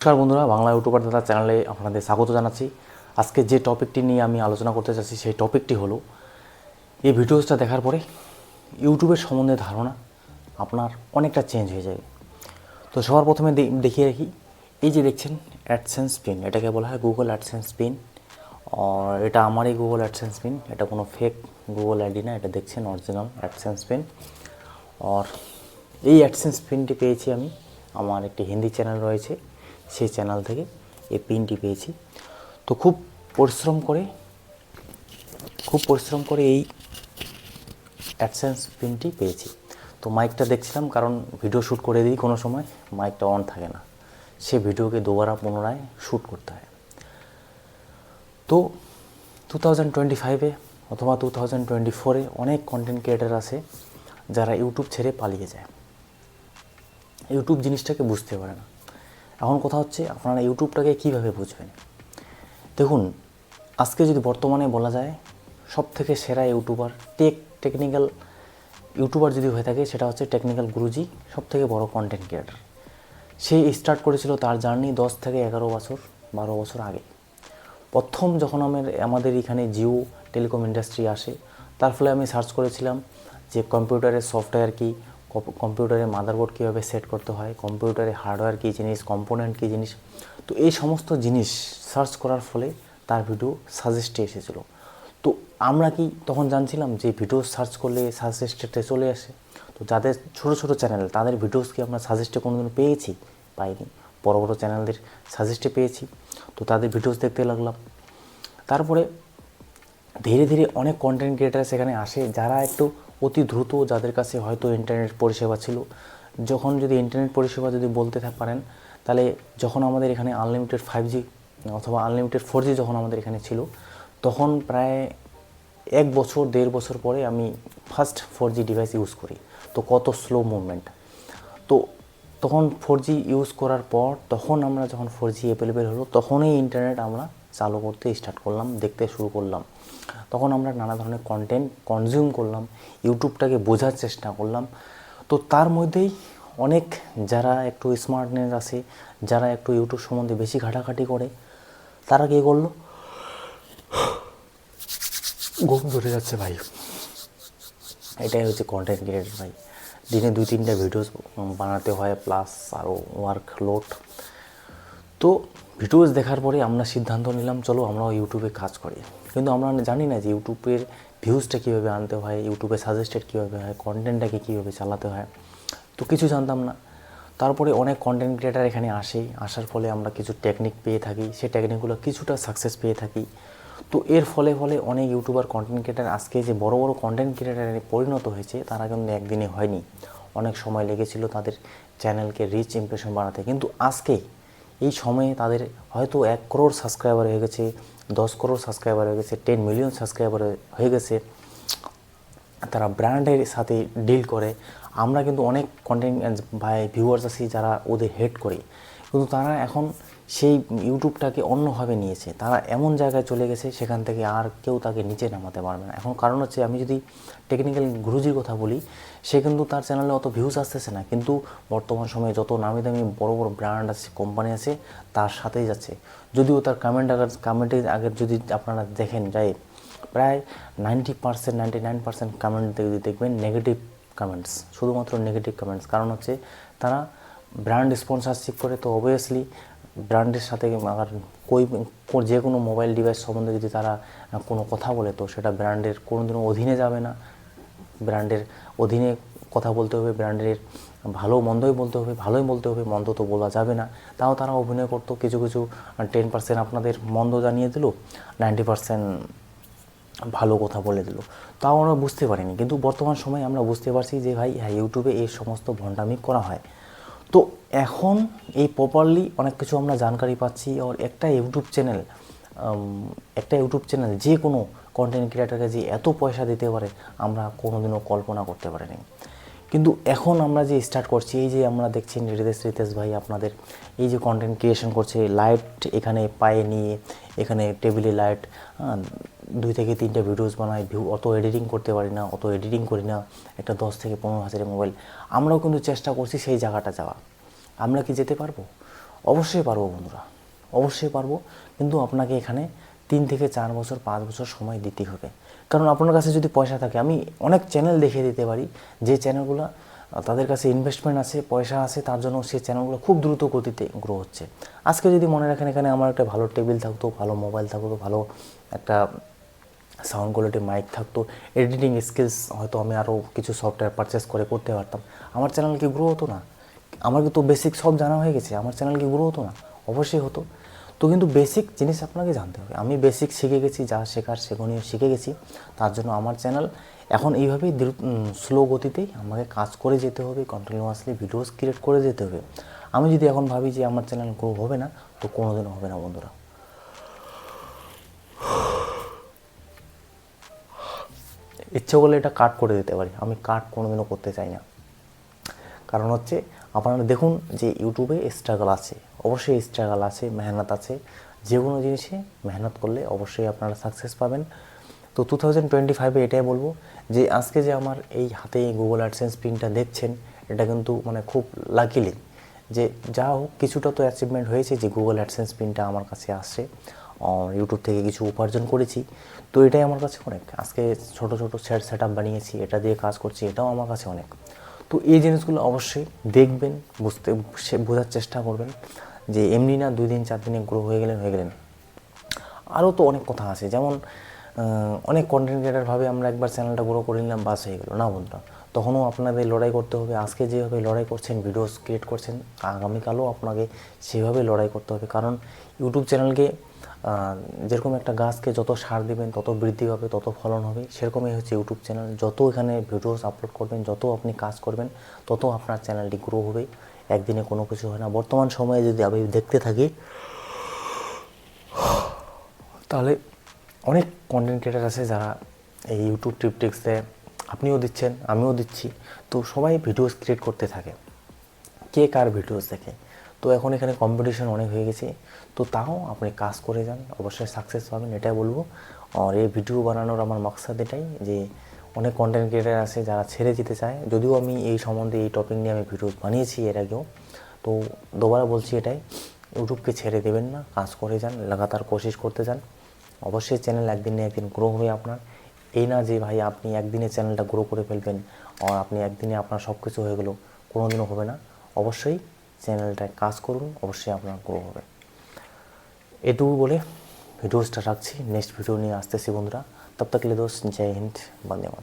নমস্কার বন্ধুরা, বাংলা ইউটিউবার দাদা চ্যানেলে আপনাদের স্বাগত জানাচ্ছি। আজকে যে টপিকটি নিয়ে আমি আলোচনা করতে চাচ্ছি সেই টপিকটি হলো, এই ভিডিওসটা দেখার পরে ইউটিউবের সম্বন্ধে ধারণা আপনার অনেকটা চেঞ্জ হয়ে যাবে। তো সবার প্রথমে দেখিয়ে রাখি, এই যে দেখছেন অ্যাডসেন্স পিন, এটাকে বলা হয় গুগল অ্যাডসেন্স পিন। আর এটা আমারই গুগল অ্যাডসেন্স পিন, এটা কোনো ফেক গুগল আইডি না, এটা দেখছেন অরিজিনাল অ্যাডসেন্স পিন। আর এই অ্যাডসেন্স পিনটি পেয়েছি আমি, আমার একটি হিন্দি চ্যানেল রয়েছে, সেই চ্যানেল থেকে এই পিনটি পেয়েছি। তো খুব পরিশ্রম করে এই অ্যাডসেন্স পিনটি পেয়েছি। তো মাইকটা দেখছিলাম, কারণ ভিডিও শ্যুট করে দিই কোনো সময় মাইকটা অন থাকে না, সে ভিডিওকে দুবারা পুনরায় শ্যুট করতে হয়। তো 2025-এ অথবা 2024-এ অনেক কন্টেন্ট ক্রিয়েটার আছে যারা ইউটিউব ছেড়ে পালিয়ে যায়, ইউটিউব জিনিসটাকে বুঝতে পারে না। এখন কথা হচ্ছে, আপনারা ইউটিউবটাকে কীভাবে বুঝবেন? দেখুন, আজকে যদি বর্তমানে বলা যায় সবথেকে সেরা ইউটিউবার, টেকনিক্যাল ইউটিউবার যদি হয়ে থাকে, সেটা হচ্ছে টেকনিক্যাল গুরুজি, সবথেকে বড় কন্টেন্ট ক্রিয়েটার। সে স্টার্ট করেছিল তার জার্নি 10 থেকে 11 বছর 12 বছর আগে। প্রথম যখন আমাদের এখানে জিও টেলিকম ইন্ডাস্ট্রি আসে, তার ফলে আমি সার্চ করেছিলাম যে কম্পিউটারের সফটওয়্যার কী, কম্পিউটারের মাদারবোর্ড কীভাবে সেট করতে হয়, কম্পিউটারে হার্ডওয়্যার কী জিনিস, কম্পোনেন্ট কী জিনিস। তো এই সমস্ত জিনিস সার্চ করার ফলে তার ভিডিও সাজেস্টে এসেছিলো। তো আমরা কি তখন জানছিলাম যে ভিডিও সার্চ করলে সাজেস্টেডে চলে আসে? তো যাদের ছোটো ছোটো চ্যানেল, তাদের ভিডিওস কি আমরা সাজেস্টে কোনোদিনও পেয়েছি? পাইনি। বড় বড় চ্যানেলদের সাজেস্টে পেয়েছি। তো তাদের ভিডিওস দেখতে লাগলাম। তারপরে ধীরে ধীরে অনেক কন্টেন্ট ক্রিয়েটার সেখানে আসে, যারা একটু অতি দ্রুত, যাদের কাছে হয়তো ইন্টারনেট পরিষেবা ছিল। যখন যদি ইন্টারনেট পরিষেবা যদি বলতে পারেন, তাহলে যখন আমাদের এখানে আনলিমিটেড 5G অথবা আনলিমিটেড 4G যখন আমাদের এখানে ছিল, তখন প্রায় 1 বছর 1.5 বছর পরে আমি ফার্স্ট 4G ডিভাইস ইউজ করি। তো কত স্লো মুভমেন্ট! তো তখন 4G ইউজ করার পর, তখন আমরা যখন 4G অ্যাভেলেবেল হলো, তখনই ইন্টারনেট আমরা চালু করতে স্টার্ট করলাম, দেখতে শুরু করলাম। তখন আমরা নানা ধরনের কন্টেন্ট কনজিউম করলাম, ইউটিউবটাকে বোঝার চেষ্টা করলাম। তো তার মধ্যেই অনেক যারা একটু স্মার্টনেস আছে, যারা একটু ইউটিউব সম্বন্ধে বেশি ঘাটাঘাটি করে, তারা কী করলো? ঘুম ধরে যাচ্ছে ভাই, এটাই হচ্ছে কন্টেন্ট ক্রিয়েটার ভাই। দিনে 2-3টা ভিডিওস বানাতে হয়, প্লাস আরও ওয়ার্ক লোড। তো ভিডিওস দেখার পরে আমরা সিদ্ধান্ত নিলাম, চলো আমরাও ইউটিউবে কাজ করি। কিন্তু আমরা জানি না যে ইউটিউবের ভিউজটা কীভাবে আনতে হয়, ইউটিউবে সাজেস্টেড কীভাবে হয়, কন্টেন্টটাকে কীভাবে চালাতে হয়, তো কিছু জানতাম না। তারপরে অনেক কন্টেন্ট ক্রিয়েটার এখানে আসার ফলে আমরা কিছু টেকনিক পেয়ে থাকি, সেই টেকনিকগুলো কিছুটা সাকসেস পেয়ে থাকি। তো এর ফলে অনেক ইউটিউবার কন্টেন্ট ক্রিয়েটার আজকে যে বড় বড় কন্টেন্ট ক্রিয়েটারে পরিণত হয়েছে, তারা কিন্তু একদিনে হয়নি, অনেক সময় লেগেছিল তাদের চ্যানেলকে রিচ ইমপ্রেশন বাড়াতে। কিন্তু আজকে এই সময়ে তাদের হয়তো 1 crore সাবস্ক্রাইবার হয়ে গেছে, 10 crore সাবস্ক্রাইবার হয়ে গেছে, 10 মিলিয়ন সাবস্ক্রাইবার হয়ে গেছে। তারা ব্র্যান্ডের সাথে ডিল করে। আমরা কিন্তু অনেক কন্টেন্ট ভাই ভিউয়ার্স আছি যারা ওদের হেট করি, কিন্তু তারা এখন সেই ইউটিউবটাকে অন্যভাবে নিয়েছে। তারা এমন জায়গায় চলে গেছে, সেখান থেকে আর কেউ তাকে নিচে নামাতে পারবে না। এখন কারণ হচ্ছে, আমি যদি টেকনিক্যাল গুরুজির কথা বলি, সে কিন্তু তার চ্যানেলে অত ভিউজ আসতেছে না, কিন্তু বর্তমান সময়ে যত নামি দামি বড় বড় ব্র্যান্ড আছে, কোম্পানি আছে, তার সাথেই যাচ্ছে। যদিও তার কমেন্টের আগে যদি আপনারা দেখেন যায়, প্রায় 90%, 99% কমেন্ট যদি দেখবেন নেগেটিভ কমেন্টস, শুধুমাত্র নেগেটিভ কমেন্টস। কারণ হচ্ছে তারা ব্র্যান্ড স্পন্সরশিপ করে, তো অবভিয়াসলি ব্র্যান্ডের সাথে আবার যে কোনো মোবাইল ডিভাইস সম্বন্ধে যদি তারা কোনো কথা বলে, তো সেটা ব্র্যান্ডের কোনোদিনও অধীনে যাবে না। ব্র্যান্ডের অধীনে কথা বলতে হবে, ব্র্যান্ডের ভালো মন্দই বলতে হবে, ভালোই বলতে হবে, মন্দ তো বলা যাবে না। তাও তারা অভিনয় করতো, কিছু 10% আপনাদের মন্দ জানিয়ে দিল, 90% ভালো কথা বলে দিল, তাও আমরা বুঝতে পারিনি। কিন্তু বর্তমান সময়ে আমরা বুঝতে পারছি যে ভাই, হ্যাঁ, ইউটিউবে এই সমস্ত ভণ্ডামি করা হয়। তো এখন এই প্রপারলি অনেক কিছু আমরা জানকারি পাচ্ছি। আর একটা ইউটিউব চ্যানেল যে কোনো কন্টেন্ট ক্রিয়েটারকে যে এত পয়সা দিতে পারে, আমরা কোনোদিনও কল্পনা করতে পারিনি। কিন্তু এখন আমরা যে স্টার্ট করছি, এই যে আমরা দেখছি রিতেশ ভাই আপনাদের এই যে কন্টেন্ট ক্রিয়েশন করছে, লাইট এখানে পায়ে নিয়ে, এখানে টেবিলে লাইট, 2 থেকে 3টা ভিডিওস বানায়, অত এডিটিং করতে পারি না, অত এডিটিং করি না, একটা 10 থেকে 15 হাজারের মোবাইল। আমরাও কিন্তু চেষ্টা করছি সেই জায়গাটা যাওয়া। আমরা কি যেতে পারবো? অবশ্যই পারবো বন্ধুরা, অবশ্যই পারবো, কিন্তু আপনাকে এখানে 3 থেকে 4 বছর 5 বছর সময় দিতে হবে। কারণ আপনার কাছে যদি পয়সা থাকে, আমি অনেক চ্যানেল দেখিয়ে দিতে পারি যে চ্যানেলগুলো তাদের কাছে ইনভেস্টমেন্ট আছে, পয়সা আছে, তার জন্য সেই চ্যানেলগুলো খুব দ্রুত গতিতে গ্রো হচ্ছে। আজকে যদি মনে রাখেন এখানে আমার একটা ভালো টেবিল থাকতো, ভালো মোবাইল থাকতো, ভালো একটা সাউন্ড কোয়ালিটি মাইক থাকতো, এডিটিং স্কিলস হয়তো আমি আরও কিছু সফটওয়্যার পারচেস করে করতে পারতাম, আমার চ্যানেল কি গ্রো হতো না? আমার তো বেসিক সব জানা হয়ে গেছে, আমার চ্যানেল কি গ্রো হতো না? অবশ্যই হতো। তো কিন্তু বেসিক জিনিস আপনাকে জানতে হবে। আমি বেসিক শিখে গেছি, যা শেখার সেগুলো শিখে গেছি, তার জন্য আমার চ্যানেল এখন এইভাবেই স্লো গতিতেই আমাকে কাজ করে যেতে হবে, কন্টিনিউয়াসলি ভিডিওস ক্রিয়েট করে যেতে হবে। আমি যদি এখন ভাবি যে আমার চ্যানেল গ্রো হবে না, তো কোনোদিনও হবে না বন্ধুরা। ইচ্ছে করলে এটা কাট করে দিতে পারি, আমি কাট কোনোদিনও করতে চাই না। কারণ হচ্ছে আপনারা দেখুন যে ইউটিউবে স্ট্রাগল আছে, অবশ্যই স্ট্রাগল আছে, মেহনত আছে। যে কোনো জিনিসে মেহনত করলে অবশ্যই আপনারা সাকসেস পাবেন। তো 2025-এ এটাই বলবো যে আজকে যে আমার এই হাতে গুগল অ্যাডসেন্স পিনটা দেখছেন, এটা কিন্তু মানে খুব লাকিলি যে যা হোক কিছুটা তো অ্যাচিভমেন্ট হয়েছে, যে গুগল অ্যাডসেন্স পিনটা আমার কাছে আসছে, ইউটিউব থেকে কিছু উপার্জন করেছি। তো এটাই আমার কাছে অনেক। আজকে ছোটো ছোটো সেট আপ বানিয়েছি, এটা দিয়ে কাজ করছি, এটাও আমার কাছে অনেক। তো এই জিনিসগুলো অবশ্যই দেখবেন, বোঝার চেষ্টা করবেন যে এমনি না 2 দিন 4 দিনে গ্রো হয়ে গেলেন। আরও তো অনেক কথা আছে, যেমন অনেক কন্টেন্ট ক্রিয়েটার ভাবে আমরা একবার চ্যানেলটা গ্রো করে নিলাম, বাস হয়ে গেলো না বন্ধুরা। তখনও আপনাদের লড়াই করতে হবে। আজকে যেভাবে লড়াই করছেন, ভিডিওস ক্রিয়েট করছেন, আগামীকালও আপনাকে সেভাবে লড়াই করতে হবে। কারণ ইউটিউব চ্যানেলকে যেরকম একটা গাছকে যত সার দেবেন তত বৃদ্ধি হবে, তত ফলন হবে, সেরকমই হচ্ছে ইউটিউব চ্যানেল। যত এখানে ভিডিওস আপলোড করবেন, যত আপনি কাজ করবেন, তত আপনার চ্যানেলটি গ্রো হবে। একদিনে কোনো কিছু হয় না। বর্তমান সময়ে যদি আমি দেখতে থাকি, তাহলে অনেক কন্টেন্ট ক্রিয়েটার আছে যারা এই ইউটিউব টিপটিক্সে, আপনিও দিচ্ছেন, আমিও দিচ্ছি, তো সবাই ভিডিওস ক্রিয়েট করতে থাকে, কে কার ভিডিওস দেখে। তো এখন এখানে কম্পিটিশন অনেক হয়ে গেছে। তো তাও আপনি কাজ করে যান, অবশ্যই সাকসেস পাবেন, এটাই বলবো। আর এই ভিডিও বানানোর আমার মাকসাদ এটাই যে অনেক কন্টেন্ট ক্রিয়েটার আছে যারা ছেড়ে যেতে চায়। যদিও আমি এই সম্বন্ধে এই টপিক নিয়ে আমি ভিডিও বানিয়েছি এর আগেও, তো দুবারা বলছি এটাই, ইউটিউবকে ছেড়ে দেবেন না, কাজ করে যান, লাগাতার কোশিশ করতে যান। অবশ্যই চ্যানেল একদিন না একদিন গ্রো হবে আপনার। এই না যে ভাই আপনি একদিনে চ্যানেলটা গ্রো করে ফেলবেন, আর আপনি একদিনে আপনার সব কিছু হয়ে গেলো, কোনো দিনও হবে না। অবশ্যই চ্যানেলটায় কাজ করুন, অবশ্যই আপনার গ্রো হবে। এটুকু বলে ভিডিওসটা রাখছি, নেক্সট ভিডিও নিয়ে আসতেছি বন্ধুরা। তব তক লে দোস্ত, জয় হিন্দ, বন্দে মাতরম।